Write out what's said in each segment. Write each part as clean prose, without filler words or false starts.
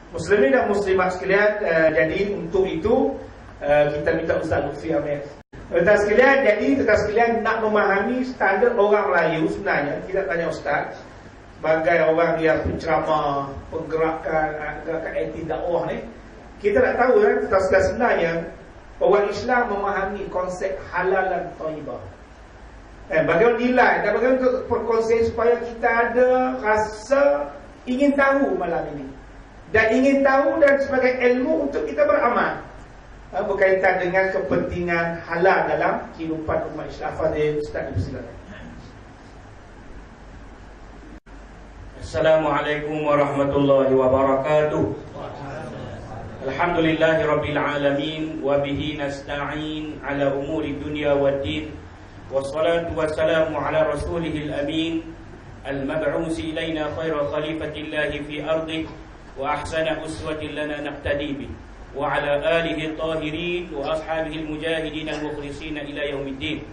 Muslimin dan muslimat sekalian, jadi untuk itu kita minta Ustaz Lutfi Amir. Tuan sekalian, jadi tuan sekalian nak memahami standard orang Melayu sebenarnya, kita tanya Ustaz sebagai orang yang penceramah, gerakan aktif dakwah ni, kita nak tahu kan tuan sekalian sebenarnya orang Islam memahami konsep halal dan thayyibah. Bagaimana nilai dan bagaimana untuk perkongsian supaya kita ada rasa ingin tahu malam ini. Dan ingin tahu dan sebagai ilmu untuk kita beramal berkaitan dengan kepentingan halal dalam kehidupan umat Islam. Fadil Ustaz, silakan. Assalamualaikum warahmatullahi wabarakatuh. Alhamdulillahirabbil alamin wa bihi nasta'in ala umuri dunya waddin. Wassalatu wassalamu ala rasulihil amin al-mab'usi ilaina khaira khalifatillahi fi ardi wa ahsana uswatin lana naqtadi bih wa ala alihi at-tahirin wa ashabihi al-mujahidin al-mukhlisin ila yaumiddin.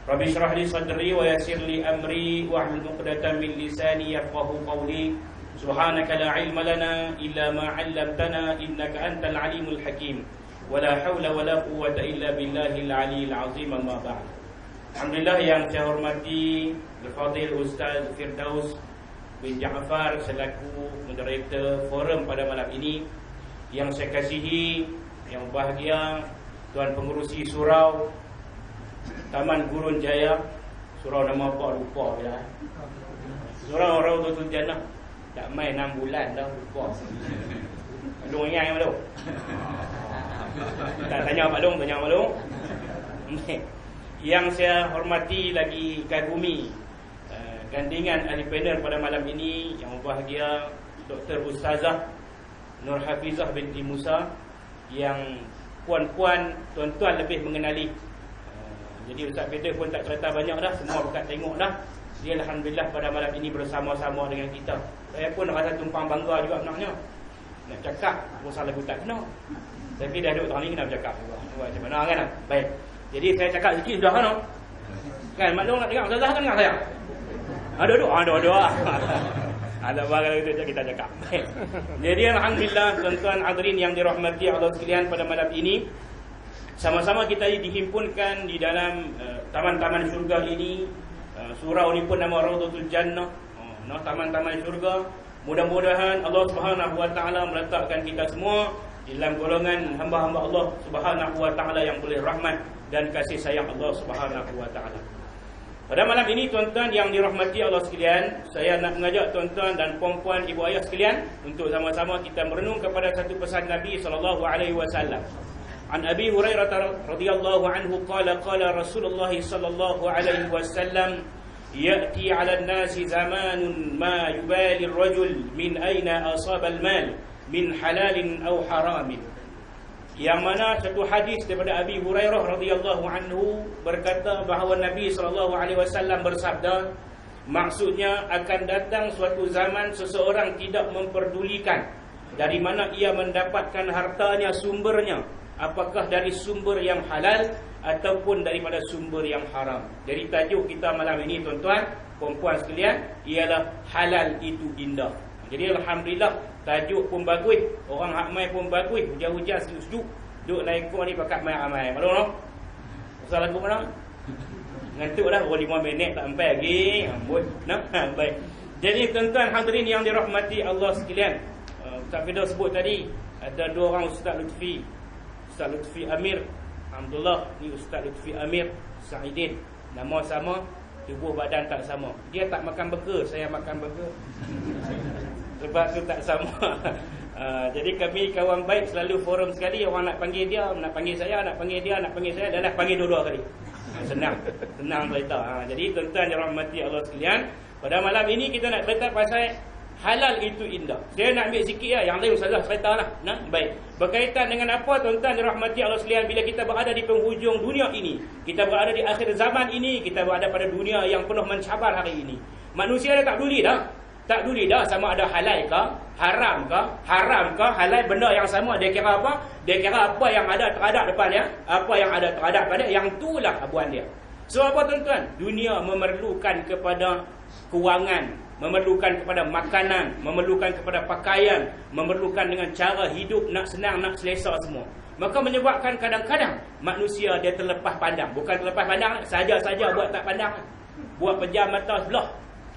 Rabbi shrah li sadri wa yassir li amri wa hlul 'uqdatam min lisani yafqahu qawli. Subhanaka la ilma lana illa ma 'allamtana innaka antal alimul hakim. Wa la haula wa la quwwata illa billahil aliyyil azim. Amma ba'd. Alhamdulillah yang saya hormati Al-Fadhil Ustaz Firdaus bin Jaafar selaku moderator forum pada malam ini, yang saya kasihi, yang bahagia Tuan Pengerusi Surau Taman Gurun Jaya. Surau nama apa lupa ya. Surau Raudatul Jannah. Tak main 6 bulan dah lupa. Long ingat yang belum? Tak tanya Pak Long, tanya Pak Long. Yang saya hormati lagi kagumi gandingan ahli panel pada malam ini, yang berbahagia Dr. Ustazah Nur Hafizah binti Musa, yang puan-puan, tuan-tuan lebih mengenali. Jadi Ustaz Peter pun tak cerita banyak dah, semua berkat tengok dah. Dia Alhamdulillah pada malam ini bersama-sama dengan kita. Saya pun rasa tumpang bangga juga sebenarnya. Nak cakap pun salah lagu tak kena, tapi dah duduk tahun ni kena bercakap juga. Macam mana kan? Baik. Jadi saya cakap sikit sudah kan? Kan maklum nak dengar Ustazah kan dengar saya? Duduk. Ada barang itu kita cakap. Jadi alhamdulillah tuan-tuan hadirin yang dirahmati Allah sekalian, pada malam ini sama-sama kita dihimpunkan di dalam taman-taman syurga ini. Surau ini pun nama Raudatul Jannah, taman-taman syurga. Mudah-mudahan Allah Subhanahu wa taala meletakkan kita semua di dalam golongan hamba-hamba Allah Subhanahu wa taala yang boleh rahmat dan kasih sayang Allah Subhanahu wa taala. Pada malam ini tuan-tuan yang dirahmati Allah sekalian, saya nak mengajak tuan-tuan dan puan-puan, ibu ayah sekalian untuk sama-sama kita merenung kepada satu pesan Nabi sallallahu alaihi wasallam. An Abi Hurairah radhiyallahu anhu qala qala Rasulullah sallallahu alaihi wasallam, ya'ti 'ala an-nasi zamanun ma yubali ar-rajul min aina asaba al-mal min halalin aw haramin. Yang mana satu hadis daripada Abi Hurairah radhiyallahu anhu berkata bahawa Nabi sallallahu alaihi wasallam bersabda, maksudnya akan datang suatu zaman seseorang tidak memperdulikan dari mana ia mendapatkan hartanya, sumbernya, apakah dari sumber yang halal ataupun daripada sumber yang haram. Jadi tajuk kita malam ini tuan-tuan, puan-puan sekalian, ialah halal itu indah. Jadi alhamdulillah tajuk pun bagus, orang hak mai pun bagus, hujan-hujan sejuk, duk naik kau ni pakat mai ramai. Malu noh. Pasal lagu mana? Ngantuk dah, 5 minit tak sampai lagi. Amboi. Nah, baik. Jadi tuan-tuan hadirin yang dirahmati Allah sekalian, Ustaz Firdaus sebut tadi ada 2 orang Ustaz Lutfi. Ustaz Lutfi Amir, alhamdulillah, ni Ustaz Lutfi Amir Saidin. Nama sama, tubuh badan tak sama. Dia tak makan burger, saya makan burger. Sebab tu tak sama. Jadi kami kawan baik, selalu forum sekali, orang nak panggil dia, nak panggil saya, nak panggil dia, nak panggil saya, dan nak panggil dua-dua kali. Senang cerita. Jadi tuan-tuan yang rahmati Allah sekalian, pada malam ini kita nak cerita pasal halal itu indah. Saya nak ambil sikit lah, yang lain Ustazah cerita lah. Nah, baik. Berkaitan dengan apa tuan-tuan yang rahmati Allah sekalian, bila kita berada di penghujung dunia ini, kita berada di akhir zaman ini, kita berada pada dunia yang penuh mencabar hari ini. Manusia dah tak peduli dah. Tak peduli dah sama ada halal ke, haram ke, halal, benda yang sama. Dia kira apa? Dia kira apa yang ada terhadap depan dia, apa yang ada terhadap pada dia, yang itulah abuan dia. So apa tuan-tuan? Dunia memerlukan kepada kewangan, memerlukan kepada makanan, memerlukan kepada pakaian, memerlukan dengan cara hidup nak senang, nak selesa semua. Maka menyebabkan kadang-kadang manusia dia terlepas pandang. Bukan terlepas pandang, saja-saja buat tak pandang. Buat pejam mata sebelah.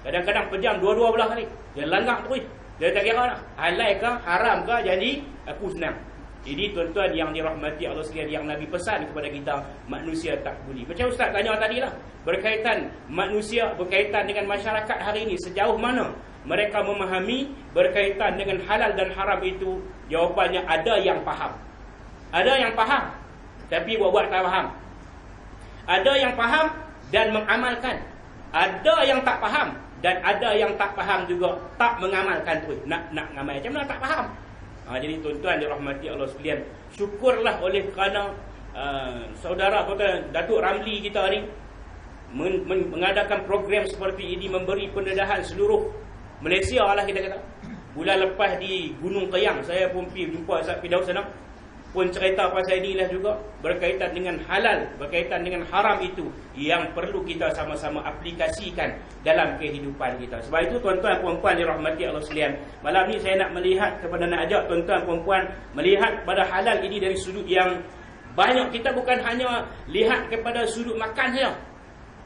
Kadang-kadang pejam dua-dua belah kali. Dia langgar terus. Dia tak kira lah, halal ke, haram ke, jadi aku senang. Jadi tuan-tuan yang dirahmati Allah sekalian, yang Nabi pesan kepada kita, manusia tak budi. Macam Ustaz tanya tadi lah, berkaitan manusia, berkaitan dengan masyarakat hari ini, sejauh mana mereka memahami berkaitan dengan halal dan haram itu? Jawapannya ada yang faham. Ada yang faham, tapi buat-buat tak faham. Ada yang faham dan mengamalkan. Ada yang tak faham, dan ada yang tak faham juga tak mengamalkan tu. Nak ngamal macam mana tak faham. Jadi tuan-tuan dirahmati Allah sekalian, syukurlah oleh kerana saudara kata Datuk Ramli kita ni mengadakan program seperti ini, memberi pendedahan seluruh Malaysia lah kita kata. Bulan lepas di Gunung Kayang, saya pun pergi jumpa Ustaz Firdaus sana, pun cerita pasal inilah juga, berkaitan dengan halal, berkaitan dengan haram itu yang perlu kita sama-sama aplikasikan dalam kehidupan kita. Sebab itu tuan-tuan puan-puan dirahmati Allah sekalian, malam ni saya nak melihat kepada, nak ajak tuan-tuan puan-puan melihat pada halal ini dari sudut yang banyak. Kita bukan hanya lihat kepada sudut makan saja.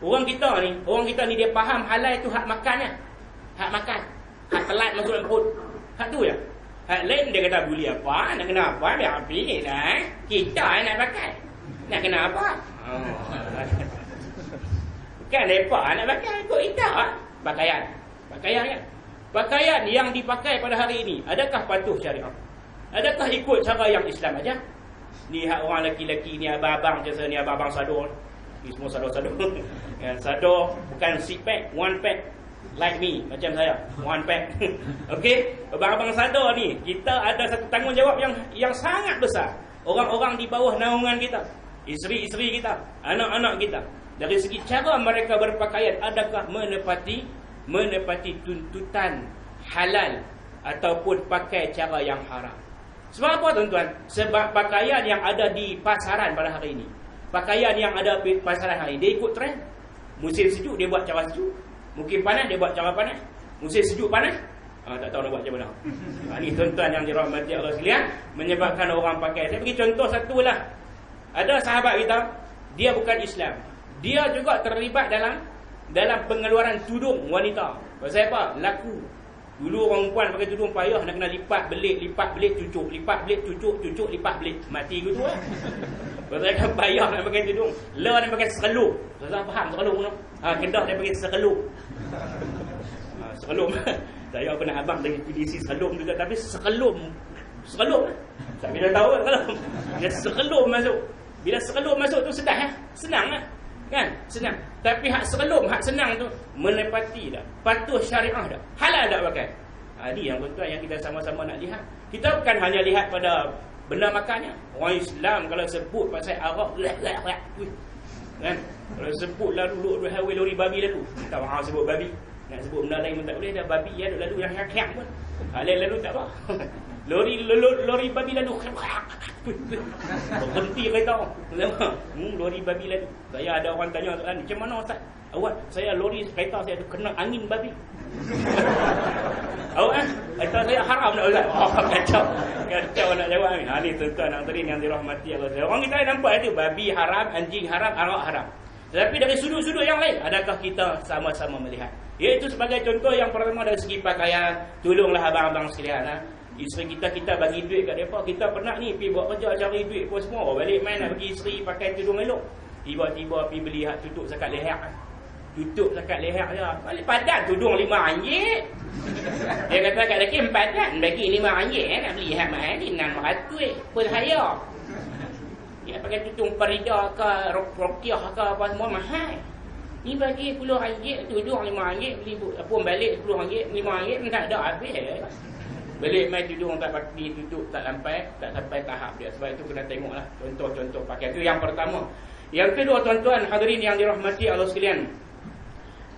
Orang kita ni dia faham halal itu hak makannya. Hak makan, hak telat masuk dalam perut. Hak tu ya. Hak lain dia kata boleh apa, nak kena apa, biar pilih lah. Kita nak pakai. Nak kena apa? Bukan mereka nak pakai, ikut kita. Pakaian kan? Pakaian yang dipakai pada hari ini, adakah patuh syariah? Adakah ikut cara yang Islam aja? Ni hak orang lelaki-lelaki ni, abang-abang macam saya ni, abang-abang sador. Ni semua sador-sador. Sador bukan six pack, one pack. Like me, macam saya, one pack. Okey, abang-abang sadar ni, kita ada satu tanggungjawab yang sangat besar. Orang-orang di bawah naungan kita, isteri-isteri kita, anak-anak kita, dari segi cara mereka berpakaian, adakah menepati tuntutan halal ataupun pakai cara yang haram? Sebab apa tuan-tuan? Sebab pakaian yang ada di pasaran pada hari ini, pakaian yang ada di pasaran hari ini, dia ikut trend. Musim sejuk dia buat cara sejuk, mungkin panas dia buat cara panas. Musim sejuk panas, tak tahu nak buat macam mana. Ini tuan-tuan yang dirahmati Allah sekalian, menyebabkan orang pakai. Saya bagi contoh satu lah. Ada sahabat kita, dia bukan Islam, dia juga terlibat dalam pengeluaran tudung wanita. Pasal apa? Laku. Dulu orang perempuan pakai tudung payah, nak kena lipat belit cucuk, lipat belit cucuk, lipat belit. Mati gitu lah. Pasal kan payah nak pakai tudung. Le nak pakai sekelup. Tuan-tuan faham sekelup tu? Kedah dia pakai sekelup. Sekelup. Saya pernah abang dari PDC sekelup juga, tapi sekelup. Tak bila tahu kalau bila sekelup masuk. Bila sekelup masuk tu sedap ya? Senang lah. Kan? Senang. Tapi hak sekelup, hak senang tu menepati dah. Patuh syariah dah. Halal dah pakai. Ini yang tuan-tuan yang kita sama-sama nak lihat. Kita bukan hanya lihat pada benda makannya. Orang Islam kalau sebut pasal Arab, kan? Kalau sebut lalu highway lori babi lalu. Tak faham sebut babi. Nak sebut benda lain pun tak boleh dah. Babi ya lalu yang hak pun. Lalu tak apa. Lori babi lalu. Berhenti kereta. Lori babi lalu. Saya ada orang tanya soalan, macam mana Ustaz? Awak, saya lori kereta saya tu kena angin babi. Awak kereta saya haram tak Ustaz? Kacau nak jawab ni. Ni tuan-tuan nak tadi yang dirahmati Allah. Orang kita nampak itu babi haram, anjing haram, arak haram. Tetapi dari sudut-sudut yang lain, adakah kita sama-sama melihat? Iaitu sebagai contoh yang pertama dari segi pakaian. Tolonglah abang-abang sekalian. Isteri kita bagi duit kat mereka. Kita pernah ni pergi buat kerja cari duit pun semua. Balik main nak bagi isteri pakai tudung elok. Tiba-tiba pergi beli hak tutup zakat leher. Tutup zakat leher je. Balik padan tudung RM5. Dia kata kat lelaki padan bagi RM5 nak beli hak mahal ni RM600 pun haya. Dia pakai tutung Farida ke Rokiah ke apa semua mahal. Ni bagi RM10 tudung RM5 beli pun balik RM10 RM5 tak ada habis. Balik main tudung tak pakai tutup tak sampai tahap dia. Sebab itu kena tengoklah contoh-contoh pakai. Itu yang pertama. Yang kedua tuan-tuan hadirin yang dirahmati Allah sekalian,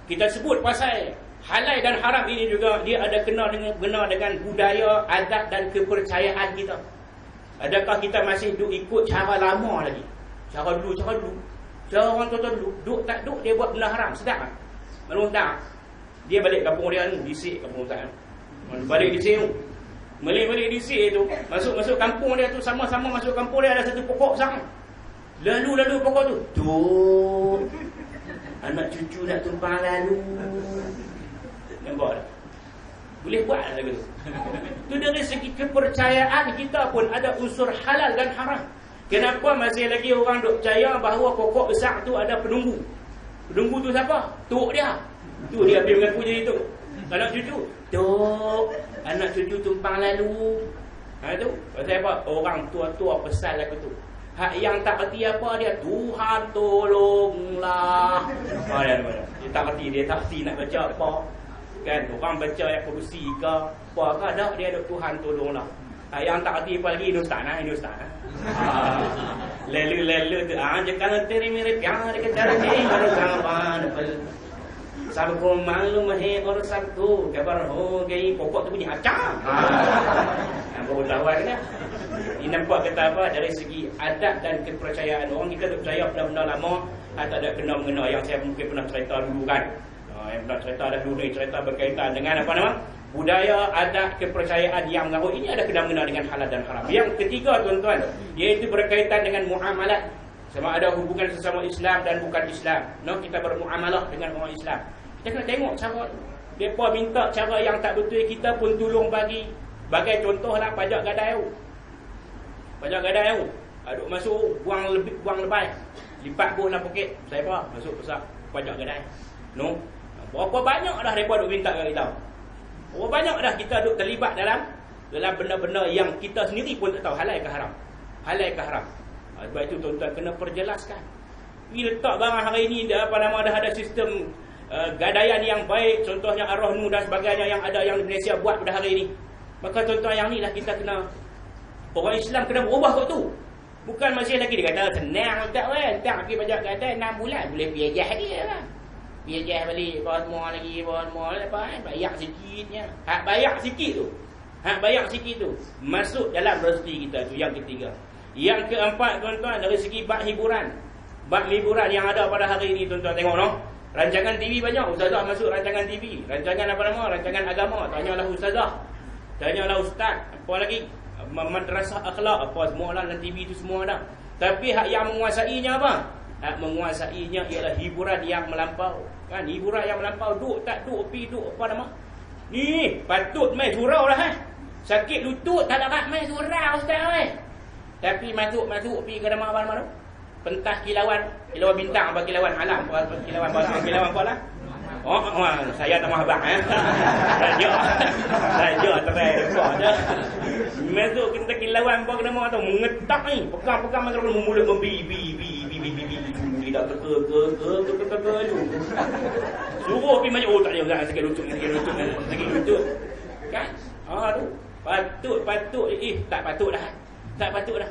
kita sebut pasal halal dan haram ini juga dia ada kena dengan budaya, adat dan kepercayaan kita. Adakah kita masih duk ikut cara lama lagi? Cara dulu. Cara orang tua dulu, duk tak duk dia buat benda haram, sedap tak? Maklum tak? Dia balik kampung dia ni, disik kampung Ustaz. Balik disik tu. Balik disik tu. Masuk kampung dia tu, sama-sama masuk kampung dia ada satu pokok besar. Lalu pokok tu. Tuh. Anak cucu nak tumpang lalu. Nampak tak? Boleh buat lagu tu. Tu dari segi kepercayaan kita pun ada unsur halal dan haram. Kenapa masih lagi orang duk percaya bahawa pokok besar tu ada penunggu? Penunggu tu siapa? Tok dia. Tu dia pergi mengaku jadi tok. Anak cucu. Tok, anak cucu tumpang lalu. Tu. Pasal apa? Orang tua-tua pesan lagu tu. Hak yang tak erti apa dia, Tuhan tolonglah. Dia tak erti nak baca apa. Kan orang baca ayat kursi ke apa ke dah dia ada Tuhan tolonglah. Yang tak erti apa lagi ini ustaz. Lelu tu jangan teri mirip yang ada cara ni baru kawan. Sabko malum he or sabtu kabar ho gay pokok tu bunyi acah. Baru tahu kan. Ini nampak kata apa dari segi adat dan kepercayaan orang kita percaya benda-benda lama atau ada kena-mengena yang saya mungkin pernah cerita dulu kan. Yang pernah cerita dulu ni cerita berkaitan dengan apa nama? Budaya, adat, kepercayaan yang mengaku ini ada kena-mengena dengan halal dan haram. Yang ketiga tuan-tuan, iaitu berkaitan dengan muamalat. Sama ada hubungan sesama Islam dan bukan Islam. Kita bermuamalah dengan orang Islam. Kita kena tengok cara mereka minta cara yang tak betul, kita pun tolong bagi. Bagai contohlah pajak gadai. Pajak gadai aduk masuk buang lebay. Lipat bos dalam poket. Saya apa? Masuk besar pajak gadai. Berapa banyak dah mereka duk minta kat kita. Berapa banyak dah kita duk terlibat dalam benda-benda yang kita sendiri pun tak tahu halal ke haram. Halal ke haram. Sebab itu tuan-tuan kena perjelaskan. Bila letak barang hari ini dah ada sistem gadaian yang baik, contohnya Ar-Rahnu dan sebagainya yang ada yang Malaysia buat pada hari ini. Maka tuan-tuan yang ni lah kita kena, orang Islam kena berubah kot tu. Bukan masih lagi dia kata senang tak kan, tak pergi pajak kata 6 bulan boleh pergi ajah lagi lah. Pergi ajah balik bawa semua apa kan, bayar sikitnya. Hak bayar sikit tu masuk dalam rezeki kita tu. Yang ketiga. Yang keempat tuan-tuan, dari segi bab hiburan. Bab hiburan yang ada pada hari ini tuan-tuan tengok rancangan TV banyak. Ustazah masuk rancangan TV. Rancangan apa nama? Rancangan agama. Tanyalah ustazah. Tanyalah ustaz. Apa lagi? Madrasah akhlak. Apa semua lah dalam TV tu semua ada. Tapi hak yang menguasainya apa? Hak menguasainya ialah hiburan yang melampau. Kan? Hiburan yang melampau. Duk apa nama? Ni patut main surau lah. Sakit lutut tak dapat main surau ustaz. Tapi masuk pergi ke nama apa tu? Pentas kilauan bintang apa kilauan alam apa kilauan apa lah. Saya tak mahu abang Raja terai je. Masuk kita kilauan apa nama tu mengetak ni. Pegang mikrofon mulut membi tidak ke suruh pergi macam tak ada orang sakit lutut kan. Tu patut tak patut dah. Tak patut dah.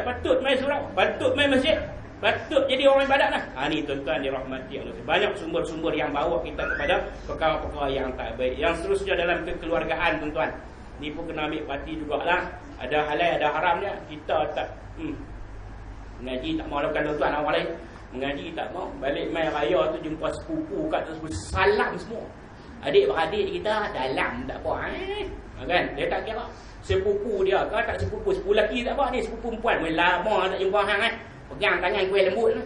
Patut main surau, patut main masjid, patut jadi orang ibadat lah. Ni tuan-tuan dirahmati Allah. Banyak sumber-sumber yang bawa kita kepada perkara-perkara yang tak baik. Yang seterusnya dalam kekeluargaan tuan-tuan, ni pun kena ambil parti jugalah. Ada halal, ada haramnya. Kita tak mengaji tak mau lakukan tuan-tuan. Awal lain mengaji tak mau. Balik main raya tu jumpa sepupu kat tersebut, salam semua. Adik-beradik kita dalam tak apa kan. Dia tak kira sepupu dia ke tak sepupu. Sepupu lelaki tak apa, ni sepupu perempuan. Lama tak jumpa hang kan. Pegang tangan kuih lembut lah.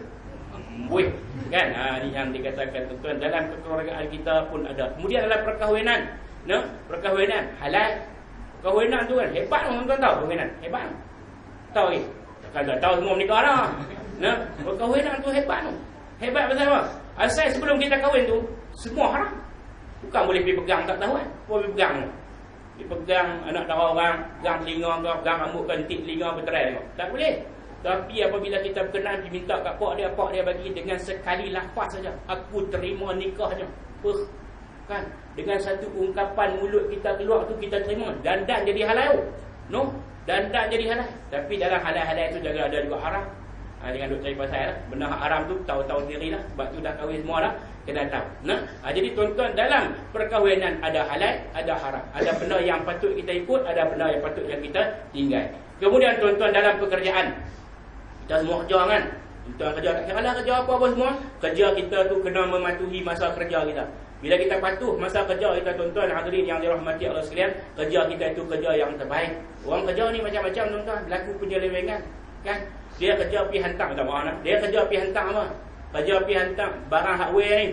Kan. Ni yang dikatakan tuan-tuan dalam kekeluargaan kita pun ada. Kemudian dalam perkahwinan. Perkahwinan halal. Perkahwinan tu kan hebat tuan-tuan tahu perkahwinan. Hebat. Tahu ke? Takkan tak tahu semua menikah dah. Perkahwinan tu hebat tu. Hebat pasal apa? Asal sebelum kita kahwin tu semua haram. Bukan boleh pergi pegang tak tahu kan. Boleh pegang tu. Dipegang anak darah orang, pegang telinga kau, pegang rambut kentik telinga berterai kau. Tak boleh. Tapi apabila kita berkenan diminta kat pak dia bagi dengan sekali lafaz saja. Aku terima nikahnya. Kan? Dengan satu ungkapan mulut kita keluar tu kita terima. Dandan jadi halal. Dandan jadi halal. Tapi dalam halal-halal itu jangan ada juga haram. Jangan duk cari pasal lah. Benda haram tu tahu-tahu diri lah. Sebab tu dah kahwin semua lah. Kena tahu. Jadi tuan-tuan dalam perkahwinan ada halal, ada haram. Ada benda yang patut kita ikut, ada benda yang patut yang kita tinggal. Kemudian tuan-tuan dalam pekerjaan. Kita semua kerja kan. Tuan kerja tak kira lah kerja apa semua. Kerja kita tu kena mematuhi masa kerja kita. Bila kita patuh masa kerja kita, tuan-tuan hadirin yang dirahmati Allah sekalian, kerja kita itu kerja yang terbaik. Orang kerja ni macam-macam tuan-tuan, berlaku penyelewengan kan. Dia kerja pergi hantar, tak maaf nak. Dia kerja pergi hantar apa? Kerja pergi hantar barang hardware ni.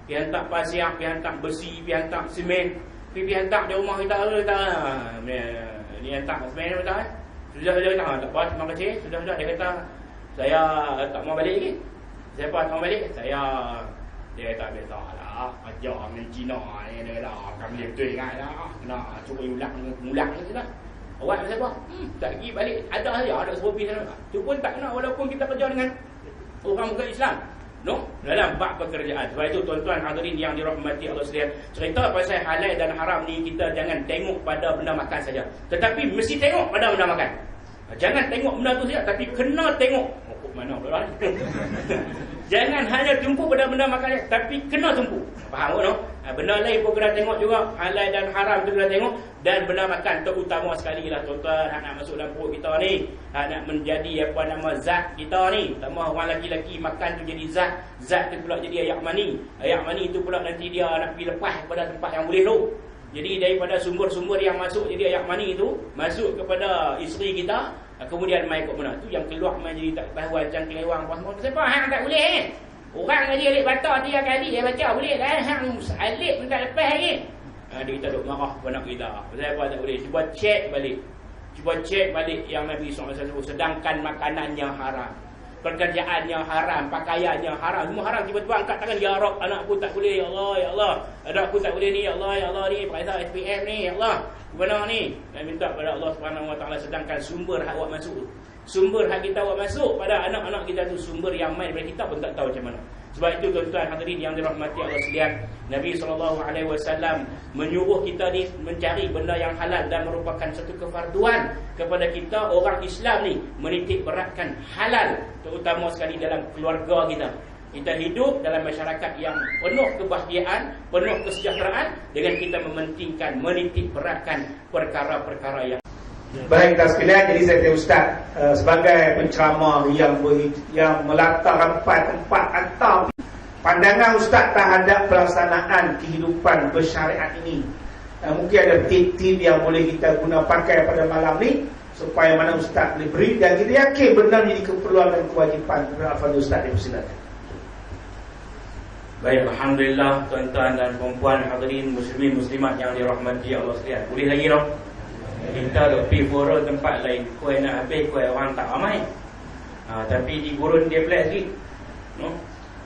Pergi hantar pasir, pergi hantar besi, pergi hantar semen. Pergi hantar di rumah kita ni hantar semen betul kan? Sudah tak apa, terima kasih. Sudah dia kata saya tak mau balik lagi. Siapa tak mau balik? Dia tak betul lah. Kerja dengan Cina ni dia dah akan boleh betul ingat dah. Nak cuba ulang je lah. Awak siapa? Tak pergi balik. Ada saja, ada suruh pergi sana. Itu pun tak kena walaupun kita kerja dengan orang bukan Islam. No? Dalam bab pekerjaan. Sebab itu tuan-tuan hadirin yang dirahmati Allah sekalian, cerita pasal halal dan haram ni kita jangan tengok pada benda makan saja. Tetapi mesti tengok pada benda makan. Jangan tengok benda tu saja, tapi kena tengok. Mana pula ni? Jangan hanya tumpu pada benda makan, tapi kena tumpu. Faham tak? Benda lain pun kena tengok juga. Halal dan haram tu kena tengok. Dan benda makan terutama sekali lah tuan-tuan. Hak nak masuk dalam perut kita ni, hak nak menjadi apa nama zat kita ni. Tambah orang lelaki-lelaki makan tu jadi zat. Zat tu pula jadi ayak mani. Ayak mani tu pula nanti dia nak pergi lepas kepada tempat yang boleh tu. Jadi daripada sumber-sumber yang masuk jadi ayak mani tu, masuk kepada isteri kita, kemudian mai kat mana tu yang keluar mai jadi tak tahu macam kelewang apa semua. Siapa hang tak boleh orang ngaji alik batak 3 kali dia baca boleh kan, hang alik pun tak lepas lagi. Dia kita duk marah kepada kita. Pasal apa tak boleh? Cuba cek balik yang Nabi SAW sedangkan makanannya haram, pekerjaannya haram, pakaiannya haram, semua haram. Tiba-tiba angkat tangan, ya Rabb, anakku tak boleh, ya Allah, ya Allah, anakku tak boleh ni, ya Allah, ya Allah ni, pakai SPM ni, ya Allah, benar ni. Dan minta pada Allah Subhanahu Wa Taala sedangkan sumber hak awak masuk, sumber hak kita awak masuk pada anak-anak kita tu, sumber yang main daripada kita pun tak tahu macam mana. Sebab itu tuan-tuan hadirin yang dirahmati Allah sekalian, Nabi SAW menyuruh kita ni mencari benda yang halal dan merupakan satu kefarduan kepada kita orang Islam ni menitik beratkan halal, terutama sekali dalam keluarga kita. Kita hidup dalam masyarakat yang penuh kebahagiaan, penuh kesejahteraan dengan kita mementingkan, menitik beratkan perkara-perkara yang baik kita sekalian. Jadi saya kata Ustaz sebagai penceramah yang melatar tempat atau pandangan Ustaz terhadap pelaksanaan kehidupan bersyariat ini, mungkin ada tip-tip yang boleh kita guna pakai pada malam ni supaya mana Ustaz boleh beri dan kita yakin benar menjadi keperluan dan kewajipan. Al-Fadhil Ustaz, dipersilakan. Baik, alhamdulillah tuan-tuan dan puan-puan hadirin muslimin muslimat yang dirahmati Allah sekalian. Boleh lagi noh? Kita duk pergi forum tempat lain, kuih nak habis, kuih orang tak ramai. Tapi di gurun dia pelik sikit. No?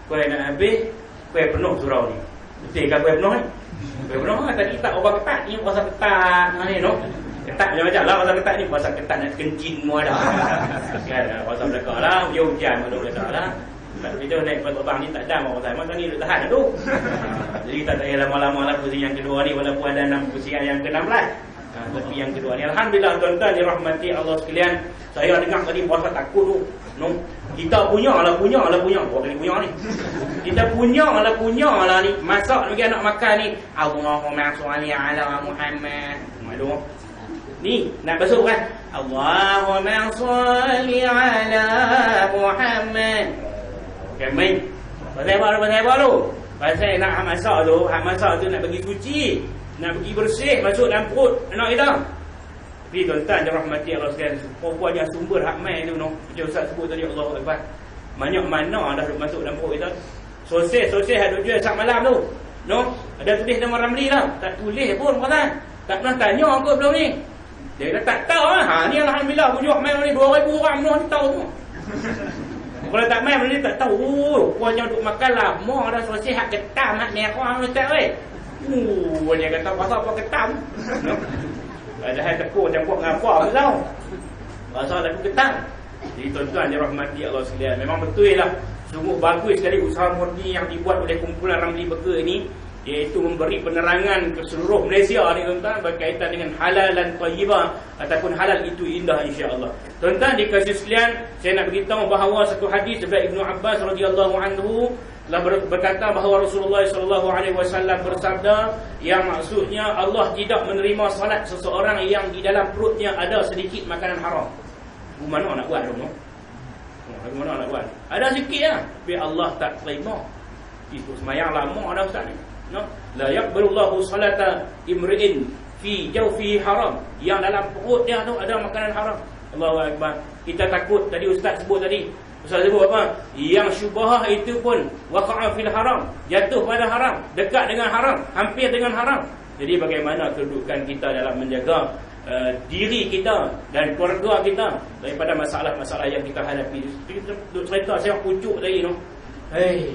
Kuih nak habis, kuih penuh surau ni. Betul kan kuih penuh ni? Kuih penuh tadi tak ubah ketat ni, puasa ketat ni, no? Ketat macam-macam lah puasa ketat ni, puasa ketat nak kencing semua dah. Kan, puasa belakang lah, hujan malu belakang lah. Tapi tu naik terbang ni tak ada orang masa ni duduk tahan tu. Jadi kita tak payah lama-lama lah pusing yang kedua ni, walaupun ada 6 pusingan yang ke-16. Tapi yang kedua ni alhamdulillah tuan-tuan dirahmati Allah sekalian. Saya dengar tadi puasa takut tu. No? Kita punya lah. Buat kali punya ni. Kita punya lah ni. Masak bagi anak makan ni. Allahumma sholli ala Muhammad. Malu. Ni nak basuh kan? Allahumma sholli ala Muhammad. Okay, main. Pasal apa tu? Pasal nak masak tu nak bagi suci. Nak pergi bersih, masuk dalam perut anak kita. Tapi tuan-tuan dirahmati Allah sekalian, pokoknya sumber hak mai tu noh. Macam Ustaz sebut tadi, Allahu Akbar. Banyak mana dah masuk dalam perut kita. Sosis ada jual sak malam tu. Noh, ada tulis nama Ramli lah. Tak tulis pun kata. Tak pernah tanya aku belum ni. Dia kata tak tahu ah. Ni alhamdulillah bujuk mai ni 2000 orang noh ni tahu semua. Kalau tak mai ni tak tahu. Pokoknya duk makan lah. Mo ada sosis hak ketam hak merah ni tak weh. Dia kata pasal apa ketam. Ada hal tekuk campur dengan apa tau. Pasal aku ketam. Jadi tuan-tuan dirahmati Allah sekalian, memang betul lah. Sungguh bagus sekali usaha murni yang dibuat oleh kumpulan Ramli Burger ini, iaitu memberi penerangan ke seluruh Malaysia ni tuan-tuan berkaitan dengan halal dan thayyibah ataupun halal itu indah insya-Allah. Tuan-tuan dikasihi sekalian, saya nak beritahu bahawa satu hadis daripada Ibnu Abbas radhiyallahu anhu telah berkata bahawa Rasulullah SAW bersabda yang maksudnya Allah tidak menerima salat seseorang yang di dalam perutnya ada sedikit makanan haram. Mana nak buat tu? Mana nak buat? Ada sikit lah, tapi Allah tak terima. Itu semayang lama dah Ustaz ni. No? La yaqbalullahu salata imri'in fi jawfihi haram. Yang dalam perut dia tu ada makanan haram. Allahu akbar. Kita takut, tadi ustaz sebut tadi. Ustaz sebut apa? Yang syubhah itu pun waqa'a fil haram, jatuh pada haram, dekat dengan haram, hampir dengan haram. Jadi bagaimana kedudukan kita dalam menjaga diri kita dan keluarga kita daripada masalah-masalah yang kita hadapi. Kita cerita saya pucuk tadi tu. Hei,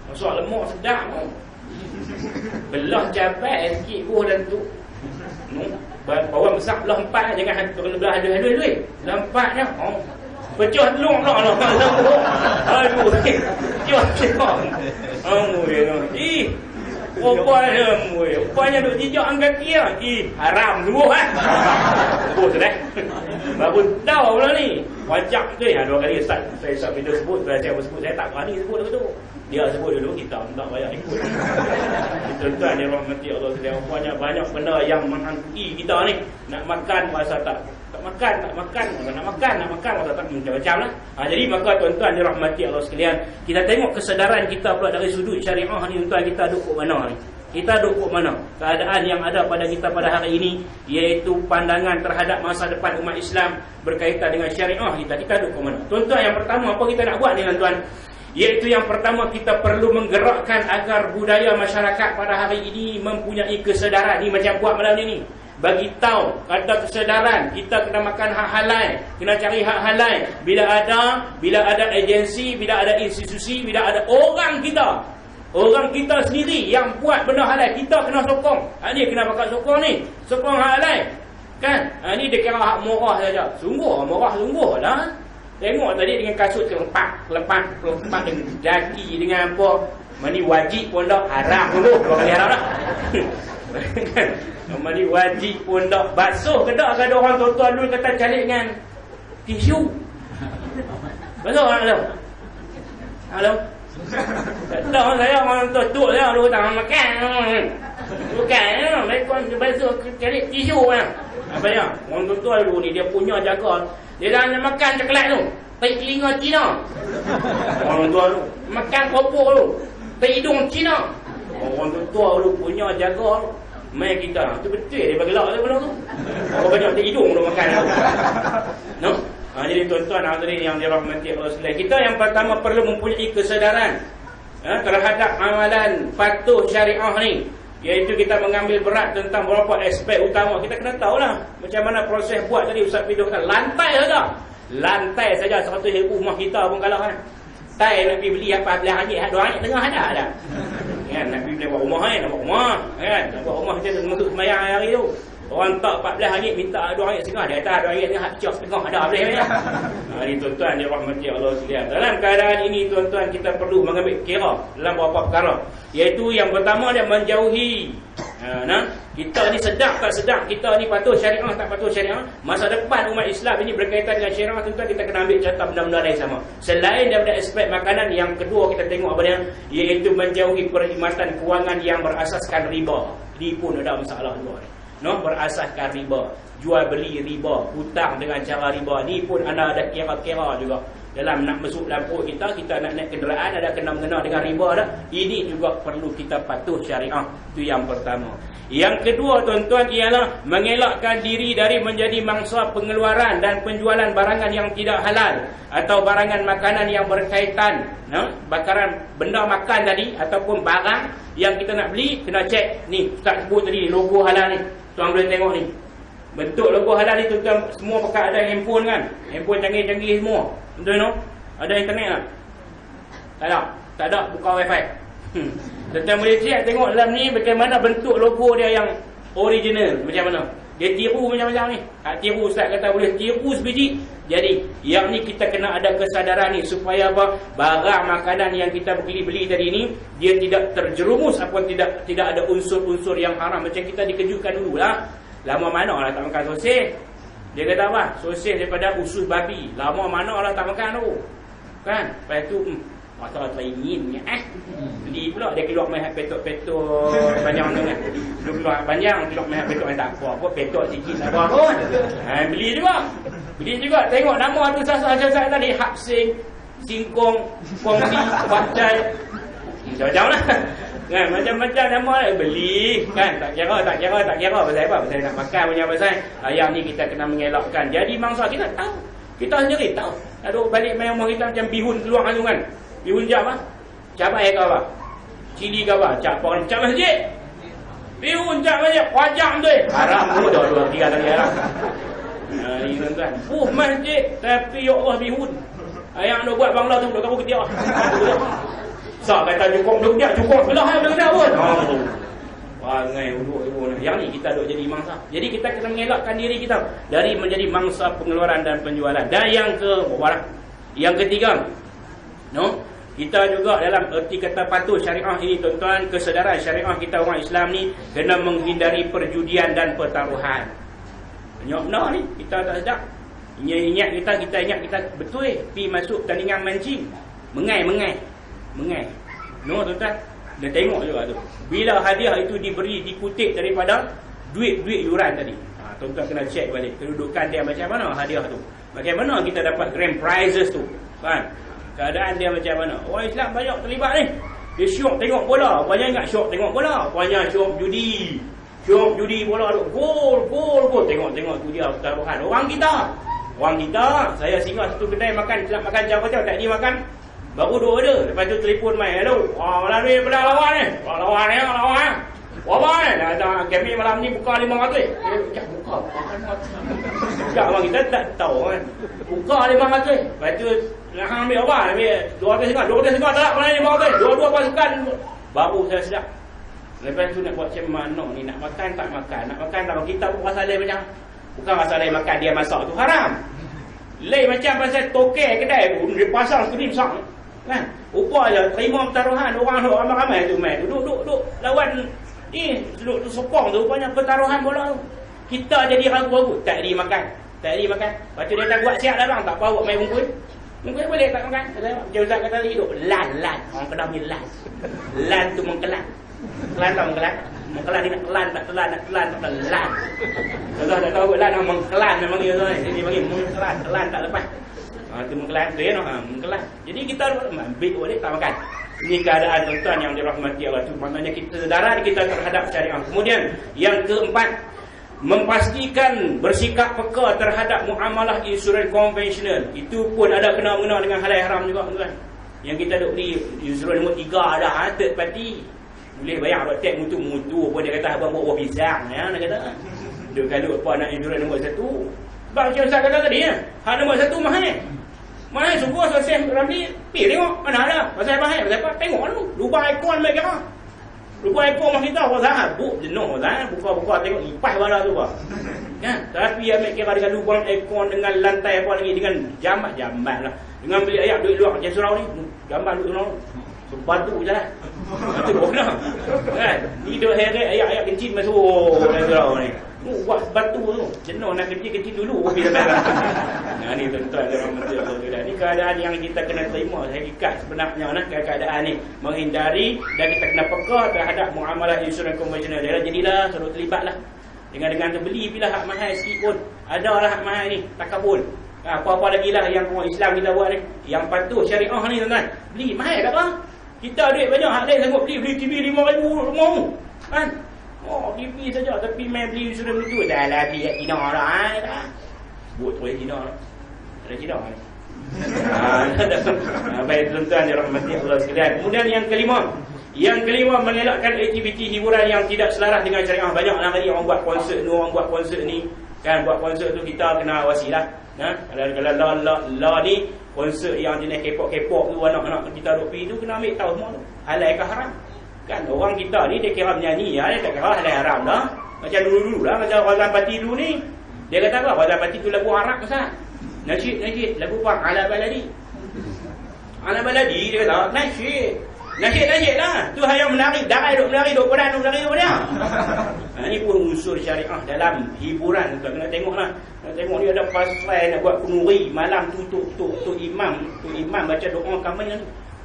masak lemak sedap tu. Belah cabai sikit pun dan tu. Bawang besar belah 4, jangan belah ada-ada duit. Belah 4 dah. Oh. Pecah telung pula lah. Aduh. Pecah. Ih. Rupanya duk jijak angkat kira. Haram semua kan. Sebut tu dah. Baru tahu pula ni. Wajak tu. Dua kali Ustaz saya video sebut. Saya sebut. Saya tak berani sebut tu. Dia sebut dulu. Kita tak payah ikut. Tuan-tuan yang rahmati Allah sekalian. Rupanya banyak benda yang menghantui kita ni. Nak makan masa tak makan. Nak makan masa tak macam-macam lah. Jadi maka tuan-tuan yang rahmati Allah sekalian, kita tengok kesedaran kita pula dari sudut syariah ni. Tuan-tuan, kita duduk mana ni? Kita duduk mana? Keadaan yang ada pada kita pada hari ini, iaitu pandangan terhadap masa depan umat Islam berkaitan dengan syariah kita. Kita duduk mana? Tuan-tuan, yang pertama apa kita nak buat ni tuan-tuan? Iaitu yang pertama, kita perlu menggerakkan agar budaya masyarakat pada hari ini mempunyai kesedaran. Ni macam buat malam ni. Bagi tahu ada kesedaran, kita kena makan hak halal, kena cari hak halal. Bila ada agensi, bila ada institusi, bila ada orang kita sendiri yang buat benda halal, kita kena sokong. Ni kena bakal sokong ni, sokong hak halal kan. Ni dia kira hak murah saja. Sungguh lah. Tengok tadi dengan kasut lepak dengan daki dengan apa. Mani wajib pun dah, haram dulu. Dua kali haram dah. Mani wajib pun dah. Basuh ke tak? Ada orang tua-tua dulu kata calik dengan tisu. Basuh tak? Halo? Tak tahu saya orang tua-tua saya dulu tak makan. Bukan, mereka basuh calik tisu kan. Apa dia? Orang tua-tua dulu ni dia punya jaga. Dia dah makan coklat tu, tai telinga Cina. Orang tua tu makan kopok tu, tai hidung Cina. Orang tua tu punya jaga tu. Mai kita tu betul dia bagi gelak benda tu. Orang banyak tai hidung tu makan tu. No? Jadi tuan-tuan hadirin yang dirahmati Allah sekalian, kita yang pertama perlu mempunyai kesedaran terhadap amalan patuh syariah ni. Iaitu kita mengambil berat tentang beberapa aspek utama. Kita kena tahulah macam mana proses buat tadi. Ustaz video kata lantai saja 100,000 rumah kita pun kalah kan. Tai nak pergi beli apa belah hanyit, RM2 tengah ada dah kan. Nak pergi beli buat rumah kan, nak buat rumah kan, nak buat rumah macam masuk sembahyang hari tu. Orang tak 14 ringgit minta RM2.5, dia kata RM2 ni hak cah setengah ada boleh kan. Ini tuan-tuan yang rahmati Allah sekalian. Dalam keadaan ini tuan-tuan, kita perlu mengambil kira dalam beberapa perkara. Iaitu yang pertama dia menjauhi kita ni sedap tak sedap, kita ni patuh syariah tak patuh syariah. Masa depan umat Islam ini berkaitan dengan syariah, tuan-tuan, kita kena ambil contoh benda-benda lain sama. Selain daripada aspek makanan, yang kedua kita tengok apa dia, iaitu menjauhi perkhidmatan kewangan yang berasaskan riba. Ini pun ada masalah dua ni. Berasaskan riba, jual beli riba, hutang dengan cara riba. Ni pun anda ada kira-kira juga. Dalam nak masuk dalam perut kita nak naik kenderaan, ada kena-mengena dengan riba dah. Ini juga perlu kita patuh syariah. Itu yang pertama. Yang kedua tuan-tuan ialah mengelakkan diri dari menjadi mangsa pengeluaran dan penjualan barangan yang tidak halal atau barangan makanan yang berkaitan bakaran benda makan tadi ataupun barang yang kita nak beli. Kena cek ni, Ustaz sebut tadi logo halal ni. Tuan boleh tengok ni. Bentuk logo halal ni tuan-tuan semua pakai ada handphone kan. Handphone canggih-canggih semua. Betul no? Ada internet tak? Tak ada, buka wifi. Tuan-tuan boleh cek tengok dalam ni bagaimana bentuk logo dia yang original macam mana. Dia tiru macam-macam ni. Tiru Ustaz kata boleh tiru sebiji. Jadi yang ni kita kena ada kesadaran ni supaya apa? Barang makanan yang kita beli tadi ni dia tidak terjerumus ataupun tidak ada unsur-unsur yang haram. Macam kita dikejutkan dululah. Lama mana lah tak makan sosis. Dia kata apa? Sosis daripada usus babi. Lama mana lah tak makan tu. Kan? Lepas tu masalah teringin beli pula dia keluar main petok-petok panjang tu kan. Dia keluar panjang keluar main petok tak apa petok sikit tak apa pun. Beli juga tengok nama tu sasar tadi Hapsing, Singkong, Kongsi, Bacai. Jauh-jauh lah. Kan macam-macam nama beli kan, tak kira pasal apa, pasal nak makan punya pasal. Yang ni kita kena mengelakkan. Jadi mangsa kita tahu. Kita sendiri tahu. Aduh balik main rumah kita macam bihun keluar anu kan. Bihun jap ah. Cabai ke apa? Cili ke apa? Cap orang cap masjid. Bihun cap masjid, wajak tu. Haram tu dah 2-3 kali haram. Ini tuan-tuan. Masjid tapi ya Allah bihun. Yang nak buat bangla tu duk kamu ketiak. Sak kata cukup dia cukup belah yang belah pun. Wangai uduk. Yang ni kita duk jadi mangsa. Jadi kita kena mengelakkan diri kita dari menjadi mangsa pengeluaran dan penjualan. Dan yang yang ketiga, kita juga dalam erti kata patuh syariah ini tuan-tuan, kesedaran syariah kita orang Islam ni kena menghindari perjudian dan pertaruhan. Nyok ni kita tak sedap. Ingat kita betul pi masuk tandingan mancing. Mengai. Tuan-tuan, dia tengok juga tu. Bila hadiah itu dikutip daripada duit yuran tadi. Tuan-tuan kena check balik kedudukan dia macam mana hadiah tu. Bagaimana kita dapat grand prizes tu. Kan? Keadaan dia macam mana. Orang Islam banyak terlibat ni. Dia syok tengok bola. Banyak ingat syok tengok bola. Banyak syok judi. Syok judi bola tu. Gol. Tengok tu dia pertaruhan. Orang kita. Saya singgah satu kedai makan macam-macam. Tak dia makan. Baru 2 order. Lepas tu telefon main. Hello. Malam ni belah lawan ni. Lawan. Wabah ni. Kami malam ni buka 500. Buka 500. Abang kita tak tahu kan. Buka 500. Lepas tu hang ambil apa? Ambil 200 tak nak mana 500. Dua-dua pasukan. Baru saya sedap. Lepas tu nak buat macam mana ni? Nak makan tak makan? Nak makan tak makan? Kita pun pasal lain macam. Bukan pasal lain makan dia masak tu haram. Lain macam pasal toke kedai pun dia pasang skrin besar. Kan? Upah je terima pertaruhan orang ramai-ramai tu main. Duduk lawan ni duduk sokong tu rupanya pertaruhan bola tu. Kita jadi ragu-ragu, tak di makan. Lepas tu dia tak buat siap dah bang, tak bawa main bungkus. Bungkus boleh tak makan? Macam Ustaz kata tadi duduk lan. Orang Kedah ni lan. Lan tu mengkelan. Kelan tak mengkelan? Mengkelan ni nak kelan tak telan, nak kelan tak telan. Kalau tak tahu lan mengkelan memang dia tu. Dia panggil kelan tak lepas. Itu mengkelan dia mengkelan. Jadi kita ambil boleh tak makan. Ini keadaan tuan-tuan yang dirahmati Allah tu. Maknanya kita sedaran kita terhadap syariah. Kemudian yang keempat, memastikan bersikap peka terhadap muamalah insurans konvensional. Itu pun ada kena-mengena dengan halal haram juga tuan. Yang kita duk beli insurans nombor 3 dah, third party. Boleh bayar rotek mutu pun dia kata abang buat pisang ya, dia kata. Dia kalau apa nak insurans nombor 1. Sebab macam Ustaz kata tadi ya, hak nombor 1 mahal. Mahal sungguh selesai Ramli, pergi tengok mana ada. Pasal mahal, pasal apa? Tengok tu. Dubai ikon mai kira. Dubai ikon mah kita apa sah? Jenuh dah, buka tengok lipas bala tu bah. Kan? Tapi ambil kira dengan lubang ikon dengan lantai apa lagi dengan jambat lah. Dengan beli ayat duit luar macam surau ni, gambar duit surau. Batu je lah. Batu boleh. Kan? Hidup heret ayat-ayat kecil masuk dalam surau ni. Buat batu tu. Jenuh nak kecil-kecil dulu. Nah ni tuan-tuan dalam ni keadaan yang kita kena terima hakikat sebenarnya nah keadaan ni menghindari dan kita kena peka terhadap muamalah insurans konvensional. Jadilah suruh terlibatlah. Dengan tu beli bila hak mahal sikit pun. Adalah hak mahal ni takabul. Apa-apa lagi lah yang orang Islam kita buat ni. Yang patuh syariah ni tuan-tuan. Beli mahal tak apa? Kita duit banyak hak lain sanggup beli TV 5,000 rumah tu. Kan? Oh, TV saja tapi main beli insurans itu dah lah beli kat Cina dah. Buat tu kat Cina dah. Ada Cina ni. Baik tuan-tuan dirahmati Allah sekalian. Kemudian yang kelima mengelakkan aktiviti hiburan yang tidak selaras dengan syariah. Banyaklah tadi orang buat konsert ni, kan buat konsert tu kita kena awasilah. Nah, kalau ni konsert yang jenis K-pop tu anak-anak kita duk pergi tu kena ambil tahu semua tu. Halal ke haram? Kan orang kita ni dia kira menyanyi ya, dia tak kira halal haram dah. Macam dulu lah, macam Razan Pati dulu ni. Dia kata apa? Razan Pati tu lagu Arab Ustaz. Nasyid lagu apa? Ala baladi dia kata nasyid lah. Tu hayang menari, darai duk menari duk pedan duk menari duk pedan. Ni pun unsur syariah dalam hiburan. Kita kena tengoklah. Tengok dia ada pasal nak buat kunuri malam tu imam baca doa kami ni.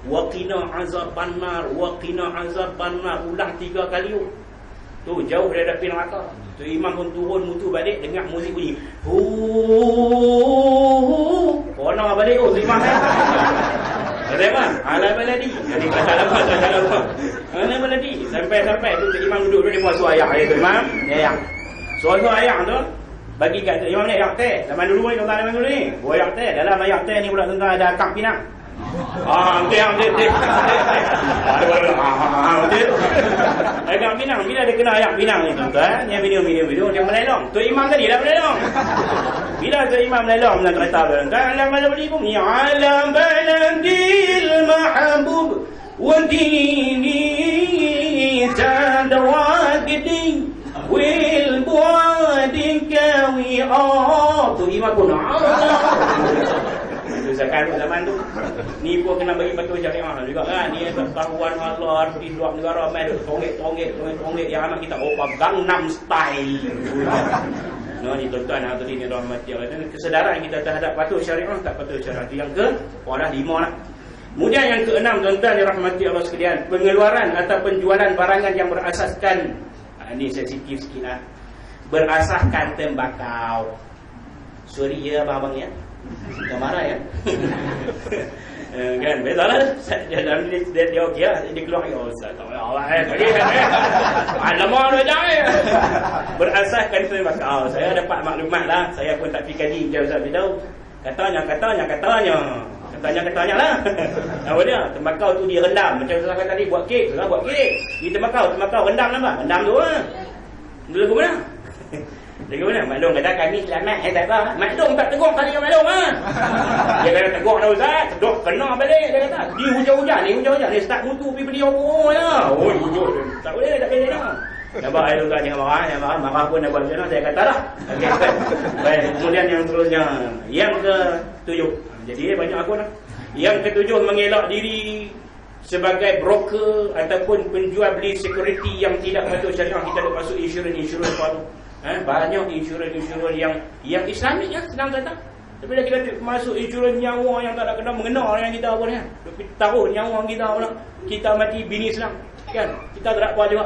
Waqina azabannar ulang 3 kali. Tu jauh dari api neraka. Tu imam pun turun mutu balik dengar muzik bunyi. Kona balik imam. Kata apa? Ala baladi. Jadi kata apa? Ala baladi. Sampai tu imam duduk dia buat suara ayat tu imam. Ya. Suara ayat tu bagi kat imam ni ayat teh. Zaman dulu ni tuan-tuan zaman dulu ni. Buat ayat teh. Dalam ayat teh ni pula tuan-tuan ada akak pinang. Betul. Agak pinang. Bila dia kena ayam pinang ni tuan-tuan, dia video dia melelong. Tu imam tadi dah melelong. Bila tu imam melelong dalam kereta tuan-tuan, alam baladikum ya alam baladil mahbub wa dini tadawaqdi wil buadika wi tu imam pun zakat zaman tu ni pun kena bagi betul syariah juga kan. Ni tahuan Allah di luar negara mai tonggek yang amat kita Gangnam Style. No ni tuan-tuan atau ni rahmati Allah. Dan kesedaran kita terhadap patuh syariah tak patuh syariah itu yang ke orang 5 lah. Kemudian yang ke-6 tuan-tuan dirahmati Allah sekalian, pengeluaran atau penjualan barangan yang berasaskan ni sensitif sikit lah. Berasaskan tembakau. Sorry ya abang ya. Dah marah ya. Kan bezalah dalam dia okey lah. Dia keluar ya ustaz. Allah alamak dah jaya. Berasaskan tembakau. Saya dapat maklumat lah. Saya pun tak fikir kaji jauh ustaz tahu. Katanya lah. Apa dia? Tembakau tu dia rendam. Macam saya kata tadi buat kek. Di tembakau rendam lah bang. Rendam tu lah. Dulu ke mana? Dia kata, maklum kata kami selamat. Tak apa. Maklum tak tegur kali yang maklum ha. Dia kata tegur dah ustaz. Tegur kena balik. Dia kata, di hujan-hujan ni start mutu pergi beli orang ya. Oh hujung. Tak boleh dah. Nampak air tuan jangan marah. Marah pun dah buat macam mana. Saya kata lah. Okay. Baik. Kemudian yang seterusnya. Yang ke-7. Jadi banyak aku lah. Yang ke-7 mengelak diri sebagai broker ataupun penjual beli security yang tidak patut syariah. Kita nak masuk insurans baru. Banyak insurans yang Islamik ya, senang kata. Tapi bila kita masuk insurans nyawa yang tak ada kena mengena dengan kita apa ni. Tapi taruh nyawa kita pula. Kita mati bini senang. Kan? Kita tak apa juga.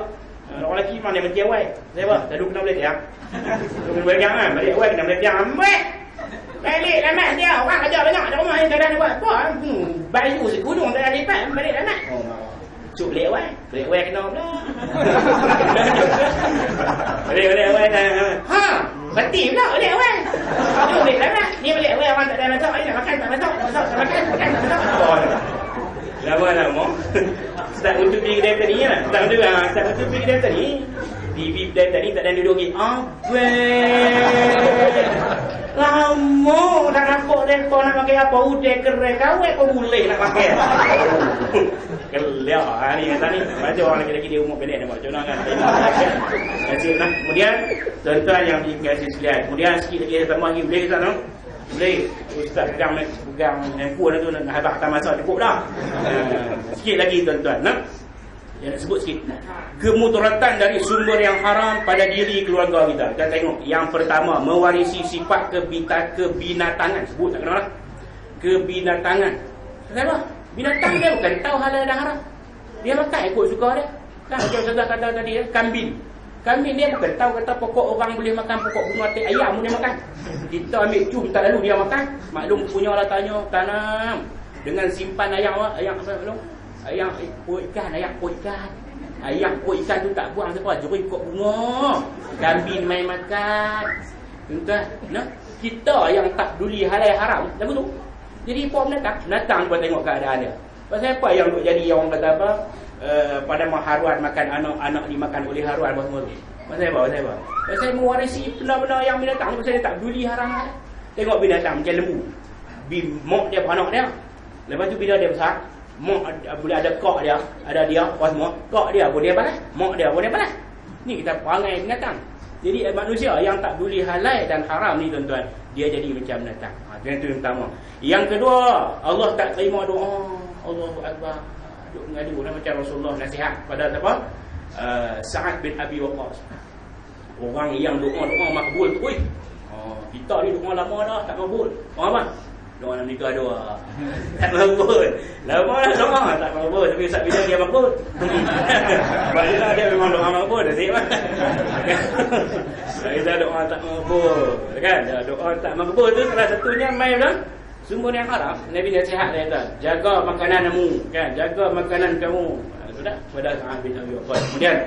Orang lelaki mana mati awal. Saya apa? Tadi kena boleh tiang. Kena boleh tiang kan? Balik awal kena boleh tiang. Ambek! Balik lamat dia. Orang ajar banyak. Ada rumah yang kadang dia buat apa? Bayu segunung tak ada lipat. Balik lamat. Cuk balik awal. Balik awal kena pula. Balik awal dah. Berhenti pula balik awal. Cuk balik lamat. Ni balik awal orang tak ada masak. Ni nak makan tak masak. Makan tak masak. Lama-lama start untuk pergi kedai tadi lah. Start untuk pergi kedai tadi. Pergi kedai tadi tak ada duduk lagi. Lama dah nampak mereka nak pakai apa. Udah kerai kawet pun boleh nak pakai. Keliak ni kata ni. Macam orang lelaki dia umur pendek. Nampak macam mana kan. Kemudian tuan-tuan yang dikasih sekalian. Kemudian sikit lagi saya tambah lagi. Boleh ke tak no? Boleh. Ustaz pegang handphone tu nak habaq tak masak cukup dah. Sikit lagi tuan-tuan nah. Yang nak sebut sikit. Kemudaratan dari sumber yang haram pada diri keluarga kita. Kita tengok yang pertama, mewarisi sifat kebinatangan. Sebut tak kenal lah. Kebinatangan. Kenapa? Binatang dia bukan tahu halal dan haram. Dia makan ikut suka dia. Kan macam Ustaz kata tadi kambing. Kambing dia bukan tahu kata pokok orang boleh makan pokok bunga teh ayam boleh makan. Kita ambil cum tak lalu dia makan. Maklum punya lah tanya tanam dengan simpan ayam apa maklum? Ayam kulit ikan. Ayam kulit ikan tu tak buang siapa? Juri kok bunga. Kambing main makan. Tuan, nah, kita yang tak peduli halal haram lagu tu. Jadi apa menatang buat tengok keadaan dia. Pasal apa yang duk jadi orang kata apa? Pada haruan makan anak dimakan oleh haruan apa semua tu. Pasal apa? Pasal mewarisi benda-benda yang binatang. Pasal dia tak peduli haram. Tengok binatang macam lembu. Mok dia beranak dia. Lepas tu bila dia besar, mok boleh ada kok dia, ada dia apa semua. Kok dia boleh balas, mok dia boleh balas. Ni kita perangai binatang. Jadi manusia yang tak peduli halal dan haram ni tuan-tuan, dia jadi macam binatang. Itu yang pertama. Yang kedua, Allah tak terima doa. Allahu Akbar. Duk mengadu macam Rasulullah nasihat pada siapa? Sa'ad bin Abi Waqqas. Orang yang doa makbul tu. Kita ni doa lama dah tak makbul. Orang apa? Doa nak nikah dua. Tak makbul. Lama dah doa tak makbul. Tapi Ustaz bila dia makbul. Sebab dia memang doa makbul. Nasib lah. Kita doa tak makbul. Kan? Doa tak makbul tu salah satunya main dah. Sumber yang haram. Nabi nasihat dia kata, jaga makanan kamu, kan? Jaga makanan kamu. Sudah pada Sa'ad bin Abi Waqqas. Kemudian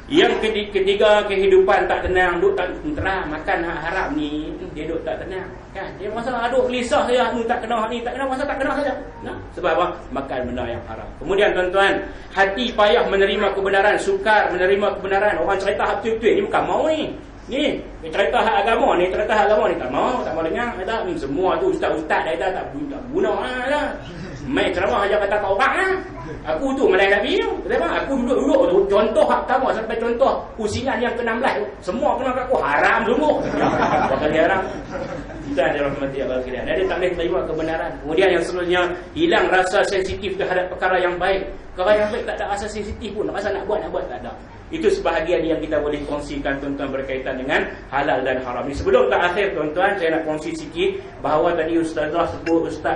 yang ketiga, kehidupan tak tenang, duk tak tenteram, makan hak haram ni, dia duk tak tenang, kan? Dia masalah duk gelisah saja, ni tak kena, ni tak kena, masa tak kena saja. Nah, sebab apa? Makan benda yang haram. Kemudian tuan-tuan, hati payah menerima kebenaran, sukar menerima kebenaran. Orang cerita hak betul-betul ni bukan mau ni. Ni, cerita hak agama ni, cerita hak agama ni tak mau dengar. Kata semua tu ustaz-ustaz dah tak guna lah. Mai ceramah aja kata kat orang lah. Aku tu malai Nabi tu. Kenapa? Aku duduk-duduk contoh hak kamu sampai contoh pusingan yang ke-16 tu. Semua kena kat aku haram sungguh. Bakal haram. Kita ada rahmati Allah sekalian. Dia tak boleh terima kebenaran. Kemudian yang seterusnya, hilang rasa sensitif terhadap perkara yang baik. Perkara yang baik tak ada rasa sensitif pun. Rasa nak buat tak ada. Itu sebahagian yang kita boleh kongsikan tuan-tuan berkaitan dengan halal dan haram ni. Sebelum tak akhir tuan-tuan, saya nak kongsi sikit bahawa tadi ustaz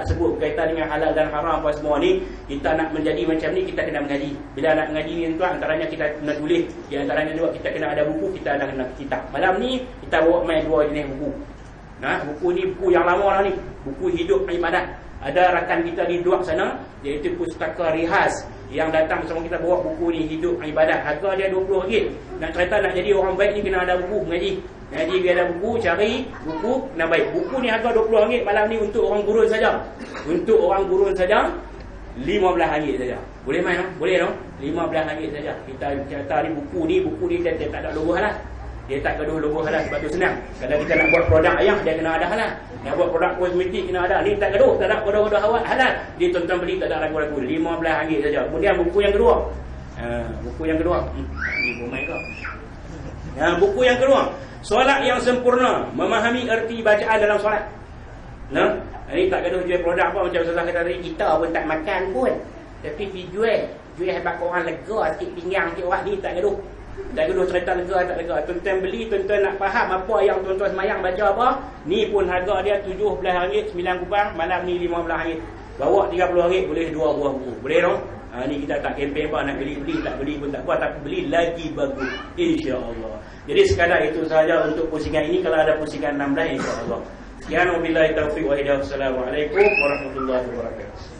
sebut berkaitan dengan halal dan haram apa semua ni. Kita nak menjadi macam ni, kita kena mengaji. Bila nak mengaji ni tuan, antaranya kita kena tulis, di antaranya juga kita kena ada buku, kita ada kena kitab. Malam ni kita bawa main 2 jenis buku. Nah, buku ni buku yang lama dah ni, buku hidup ibadat. Ada rakan kita di luar sana, iaitu Pustaka Rihas, yang datang bersama kita bawa buku ni, hidup ibadat. Harga dia RM20. Nak cerita nak jadi orang baik ni kena ada buku mengaji. Mengaji dia ada buku, cari buku kena baik. Buku ni harga RM20 malam ni untuk orang gurun saja. Untuk orang gurun saja RM15 saja. Boleh main tak? Boleh tak? RM15 saja. Kita cerita ni buku ni dia tak ada logo halal. Dia tak gaduh logo halal, sebab tu senang. Kalau kita nak buat produk ayam, dia kena ada halal. Nak buat produk kosmetik kena ada. Ni tak gaduh, tak ada produk awak halal. Dia tuan-tuan beli tak ada ragu-ragu. RM15 saja. Kemudian buku yang kedua. Buku yang kedua. Ni pemain kau. Buku yang kedua. Solat yang sempurna, memahami erti bacaan dalam solat. Nah, ini tak gaduh jual produk apa macam Ustaz kata tadi, kita pun tak makan pun. Tapi jual hebat orang lega sikit pinggang sikit orang ni tak gaduh. Tak gaduh cerita lega tak lega. Tuan-tuan beli, tuan-tuan nak faham apa yang tuan-tuan semayang baca apa. Ni pun harga dia RM17, 9 kupang, malam ni RM15. Bawa RM30 boleh 2 buah buku. Boleh tak? Ni kita tak kempen apa nak beli tak beli pun tak apa, tapi beli lagi bagus insya-Allah. Jadi sekadar itu sahaja untuk pusingan ini. Kalau ada pusingan 16 insya-Allah. Sekian wabillahi taufiq wa hidayah. Assalamualaikum warahmatullahi wabarakatuh.